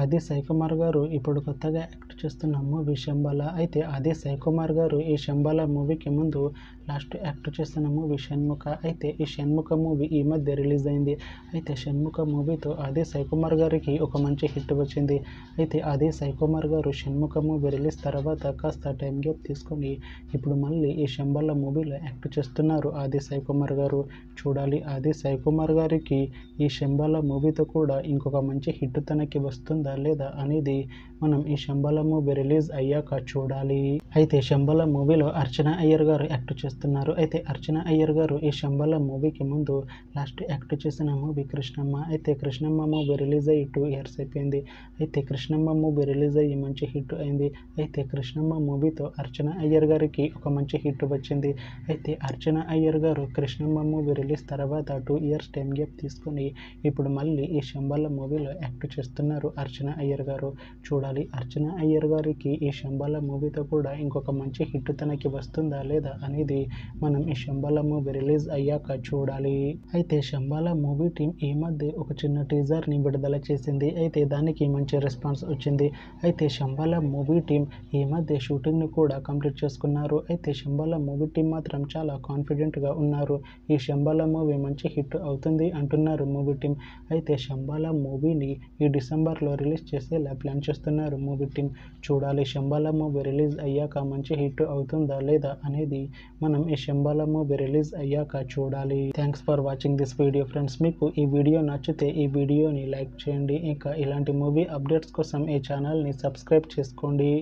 ఆది సాయి కుమార్ గారు ఇప్పుడు కొత్తగా యాక్ట్ చేస్తున్న మూవీ శంబల. అయితే ఆది సాయి కుమార్ గారు ఈ శంబల మూవీకి ముందు లాస్ట్ యాక్ట్ చేస్తున్న మూవీ షణ్ముఖ. అయితే ఈ షణ్ముఖ మూవీ ఈ మధ్య రిలీజ్ అయింది. అయితే షణ్ముఖ మూవీతో ఆది సాయి కుమార్ గారికి ఒక మంచి హిట్ వచ్చింది. అయితే ఆది సాయి కుమార్ గారు షణ్ముఖ మూవీ రిలీజ్ తర్వాత కాస్త టైం గ్యాప్ తీసుకొని ఇప్పుడు మళ్ళీ ఈ శంబల మూవీలో యాక్ట్ చేస్తున్నారు ఆది సాయి కుమార్ గారు. చూడాలి ఆది సాయి కుమార్ గారికి ఈ శంబల మూవీతో కూడా ఇంకొక మంచి హిట్ తనకి వస్తుందా లేదా అనేది మనం ఈ శంబల మూవీ రిలీజ్ అయ్యాక చూడాలి. అయితే శంబల మూవీలో అర్చన అయ్యర్ గారు యాక్ట్ చేస్తున్నారు. అయితే అర్చన అయ్యర్ గారు ఈ శంబల మూవీకి ముందు లాస్ట్ యాక్ట్ చేసిన మూవీ కృష్ణమ్మ. అయితే కృష్ణమ్మ మూవీ రిలీజ్ అయ్యి 2 years అయిపోయింది. అయితే కృష్ణమ్మ మూవీ రిలీజ్ అయ్యి మంచి హిట్ అయింది. అయితే కృష్ణమ్మ మూవీతో అర్చన అయ్యర్ గారికి ఒక మంచి హిట్ వచ్చింది. అయితే అర్చన అయ్యర్ గారు కృష్ణమ్మ మూవీ రిలీజ్ తర్వాత 2 years టైం గ్యాప్ తీసుకొని ఇప్పుడు మళ్ళీ ఈ శంబల మూవీలో యాక్ట్ చేస్తున్నారు అర్చన అయ్యర్ గారు. చూడాలి అర్చన అయ్యర్ గారికి ఈ శంబల మూవీతో కూడా ఇంకొక మంచి హిట్ తనకి వస్తుందా లేదా అనేది మనం ఈ శంబల మూవీ రిలీజ్ అయ్యాక చూడాలి. అయితే శంబల మూవీ టీం ఈ మధ్య ఒక చిన్న టీజర్ని విడుదల చేసింది. అయితే దానికి మంచి రెస్పాన్స్ వచ్చింది. అయితే శంబల మూవీ టీం ఈ మధ్య షూటింగ్ని కూడా కంప్లీట్ చేసుకున్నారు. అయితే శంబల మూవీ టీం మాత్రం చాలా కాన్ఫిడెంట్గా ఉన్నారు. ఈ శంబల మూవీ మంచి హిట్ అవుతుంది అంటున్నారు మూవీ టీం. అయితే శంబల మూవీని ఈ డిసెంబర్లో రిలీజ్ చేసేలా ప్లాన్ చేస్తున్నారు మూవీ టీం. చూడాలి శంబల మూవీ రిలీజ్ అయ్యాక మంచి హిట్ అవుతుందా లేదా అనేది మనం ఈ శంబల మూవీ రిలీజ్ అయ్యాక చూడాలి. Thanks for watching this video friends. మీకు ఈ వీడియో నచ్చితే ఈ వీడియోని లైక్ చేయండి. ఇంకా ఇలాంటి మూవీ అప్డేట్స్ కోసం ఈ ఛానల్ని సబ్స్క్రైబ్ చేసుకోండి.